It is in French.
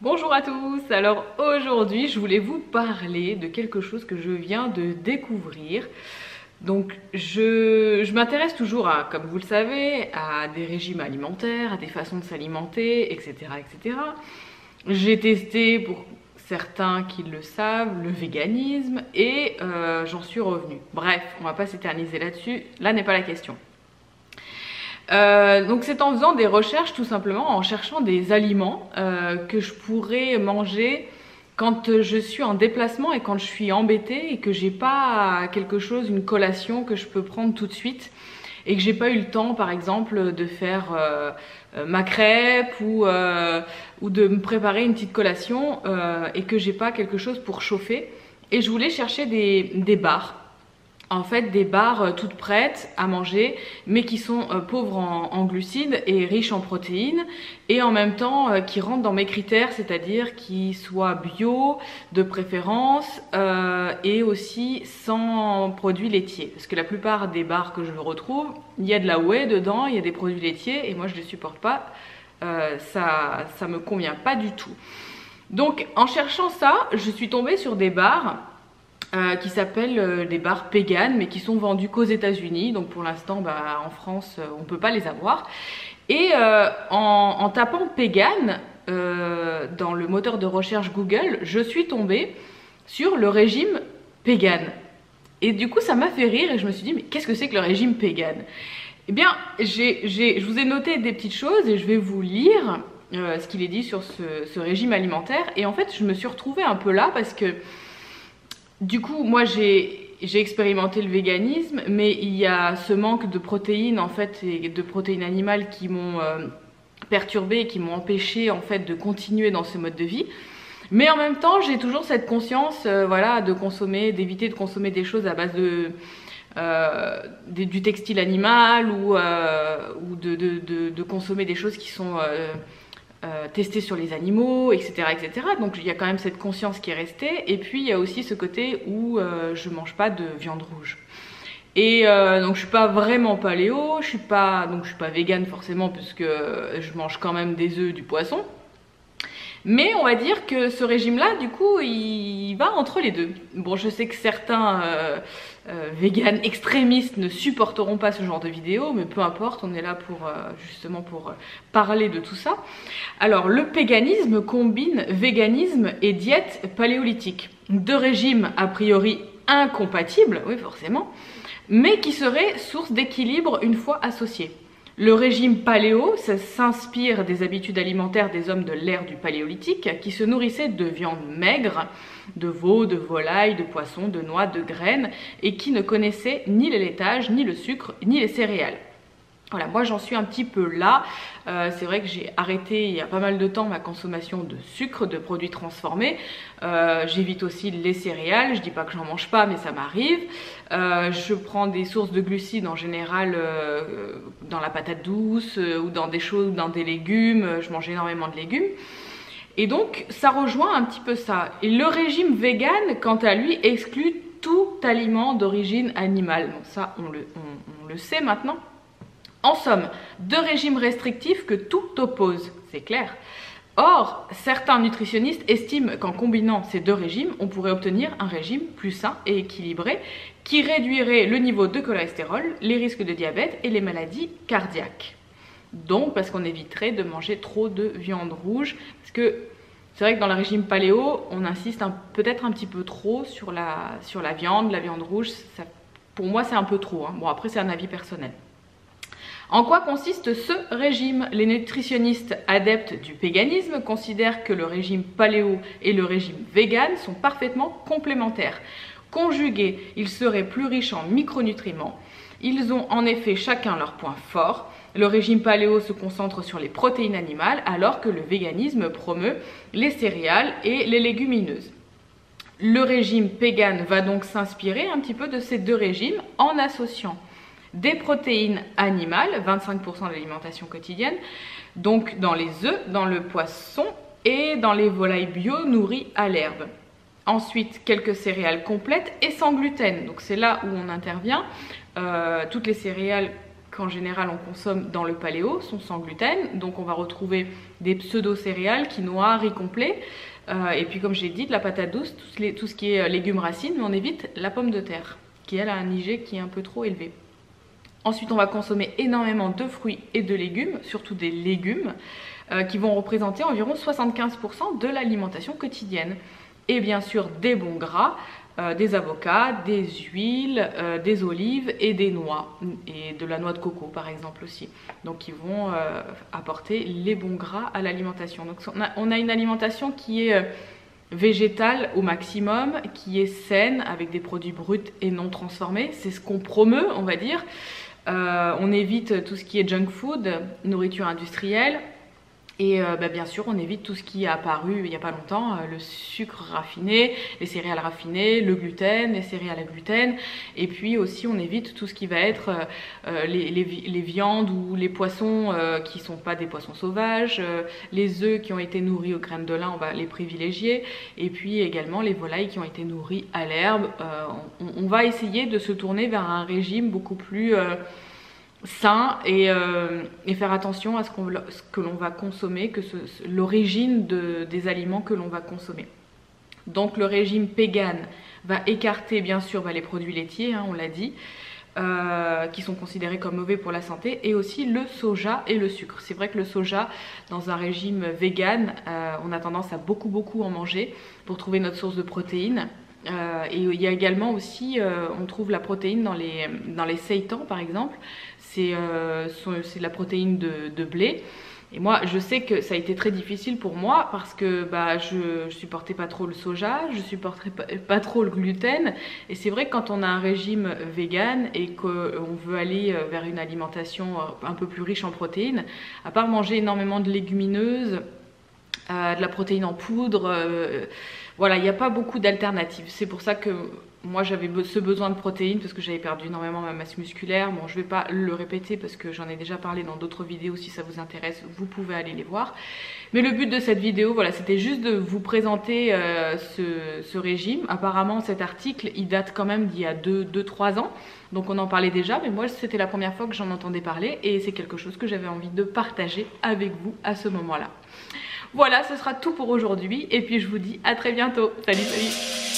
Bonjour à tous, alors aujourd'hui je voulais vous parler de quelque chose que je viens de découvrir. Donc je m'intéresse toujours à, comme vous le savez, à des régimes alimentaires, à des façons de s'alimenter, etc., etc. J'ai testé, pour certains qui le savent, le véganisme et j'en suis revenue. Bref, on va pas s'éterniser là-dessus, là n'est pas la question. Donc c'est en faisant des recherches, tout simplement en cherchant des aliments que je pourrais manger quand je suis en déplacement et quand je suis embêtée et que j'ai pas quelque chose, une collation que je peux prendre tout de suite et que j'ai pas eu le temps par exemple de faire ma crêpe ou de me préparer une petite collation et que j'ai pas quelque chose pour chauffer. Et je voulais chercher des barres. En fait, des barres toutes prêtes à manger, mais qui sont pauvres en glucides et riches en protéines, et en même temps qui rentrent dans mes critères, c'est-à-dire qui soient bio de préférence et aussi sans produits laitiers. Parce que la plupart des barres que je retrouve, il y a de la whey dedans, il y a des produits laitiers, et moi je ne les supporte pas, ça me convient pas du tout. Donc en cherchant ça, je suis tombée sur des barres qui s'appellent des barres Pegan, mais qui sont vendues qu'aux États-Unis. Donc pour l'instant, en France, on ne peut pas les avoir. Et en tapant Pegan dans le moteur de recherche Google, je suis tombée sur le régime Pegan. Et du coup, ça m'a fait rire et je me suis dit, mais qu'est-ce que c'est que le régime Pegan? Eh bien, je vous ai noté des petites choses et je vais vous lire ce qu'il est dit sur ce régime alimentaire. Et en fait, je me suis retrouvée un peu là parce que du coup, moi j'ai expérimenté le véganisme, mais il y a ce manque de protéines en fait et de protéines animales qui m'ont perturbée et qui m'ont empêché en fait de continuer dans ce mode de vie. Mais en même temps, j'ai toujours cette conscience, voilà, d'éviter de consommer des choses à base du textile animal ou de consommer des choses qui sont tester sur les animaux, etc., etc. Donc il y a quand même cette conscience qui est restée. Et puis il y a aussi ce côté où je mange pas de viande rouge. Et donc je suis pas vraiment paléo, je suis pas végane forcément puisque je mange quand même des œufs, du poisson. Mais on va dire que ce régime-là, du coup, il va entre les deux. Bon, je sais que certains véganes extrémistes ne supporteront pas ce genre de vidéo, mais peu importe, on est là pour justement pour parler de tout ça. Alors, le péganisme combine véganisme et diète paléolithique. Deux régimes a priori incompatibles, oui forcément, mais qui seraient source d'équilibre une fois associés. Le régime paléo, ça s'inspire des habitudes alimentaires des hommes de l'ère du paléolithique qui se nourrissaient de viande maigre, de veau, de volaille, de poisson, de noix, de graines et qui ne connaissaient ni le laitage, ni le sucre, ni les céréales. Voilà, moi j'en suis un petit peu là. C'est vrai que j'ai arrêté il y a pas mal de temps ma consommation de sucre, de produits transformés. J'évite aussi les céréales. Je dis pas que j'en mange pas, mais ça m'arrive. Je prends des sources de glucides en général dans la patate douce ou dans des choses, dans des légumes. Je mange énormément de légumes. Et donc ça rejoint un petit peu ça. Et le régime vegan, quant à lui, exclut tout aliment d'origine animale. Bon, ça on le sait maintenant. En somme, deux régimes restrictifs que tout oppose, c'est clair. Or, certains nutritionnistes estiment qu'en combinant ces deux régimes, on pourrait obtenir un régime plus sain et équilibré qui réduirait le niveau de cholestérol, les risques de diabète et les maladies cardiaques. Donc, parce qu'on éviterait de manger trop de viande rouge, parce que c'est vrai que dans le régime paléo, on insiste peut-être un petit peu trop sur la viande rouge. Ça, pour moi, c'est un peu trop, hein. Bon, après, c'est un avis personnel. En quoi consiste ce régime? Les nutritionnistes adeptes du péganisme considèrent que le régime paléo et le régime vegan sont parfaitement complémentaires. Conjugués, ils seraient plus riches en micronutriments. Ils ont en effet chacun leurs points forts. Le régime paléo se concentre sur les protéines animales alors que le véganisme promeut les céréales et les légumineuses. Le régime pégan va donc s'inspirer un petit peu de ces deux régimes en associant des protéines animales, 25% de l'alimentation quotidienne, donc dans les œufs, dans le poisson et dans les volailles bio nourries à l'herbe. Ensuite, quelques céréales complètes et sans gluten. Donc c'est là où on intervient. Toutes les céréales qu'en général on consomme dans le paléo sont sans gluten. Donc on va retrouver des pseudo-céréales, quinoa, riz complet. Et puis comme j'ai dit, de la patate douce, tout ce qui est légumes racines, mais on évite la pomme de terre, qui elle a un IG qui est un peu trop élevé. Ensuite, on va consommer énormément de fruits et de légumes, surtout des légumes, qui vont représenter environ 75% de l'alimentation quotidienne. Et bien sûr, des bons gras, des avocats, des huiles, des olives et des noix. Et de la noix de coco, par exemple, aussi. Donc, qui vont apporter les bons gras à l'alimentation. Donc, on a une alimentation qui est végétale au maximum, qui est saine, avec des produits bruts et non transformés. C'est ce qu'on promeut, on va dire. On évite tout ce qui est junk food, nourriture industrielle. Et bien sûr, on évite tout ce qui est apparu il n'y a pas longtemps, le sucre raffiné, les céréales raffinées, le gluten, les céréales à gluten. Et puis aussi, on évite tout ce qui va être les viandes ou les poissons qui ne sont pas des poissons sauvages, les œufs qui ont été nourris aux graines de lin, on va les privilégier. Et puis également les volailles qui ont été nourries à l'herbe. On va essayer de se tourner vers un régime beaucoup plus sain et faire attention à ce que l'on va consommer, l'origine des aliments que l'on va consommer. Donc le régime Pégan va écarter bien sûr les produits laitiers, hein, on l'a dit, qui sont considérés comme mauvais pour la santé, et aussi le soja et le sucre. C'est vrai que le soja, dans un régime vegan, on a tendance à beaucoup en manger pour trouver notre source de protéines. Et il y a également aussi, on trouve la protéine dans les seitans par exemple, c'est de la protéine de blé. Et moi je sais que ça a été très difficile pour moi parce que je supportais pas trop le soja, je supportais pas trop le gluten. Et c'est vrai que quand on a un régime vegan et qu'on veut aller vers une alimentation un peu plus riche en protéines, à part manger énormément de légumineuses, de la protéine en poudre, voilà, il n'y a pas beaucoup d'alternatives. C'est pour ça que moi j'avais ce besoin de protéines parce que j'avais perdu énormément ma masse musculaire. Bon, je ne vais pas le répéter parce que j'en ai déjà parlé dans d'autres vidéos. Si ça vous intéresse, vous pouvez aller les voir. Mais le but de cette vidéo, voilà, c'était juste de vous présenter ce régime. Apparemment cet article, il date quand même d'il y a 2-3 ans. Donc on en parlait déjà, mais moi c'était la première fois que j'en entendais parler. Et c'est quelque chose que j'avais envie de partager avec vous à ce moment-là. Voilà, ce sera tout pour aujourd'hui et puis je vous dis à très bientôt. Salut, salut!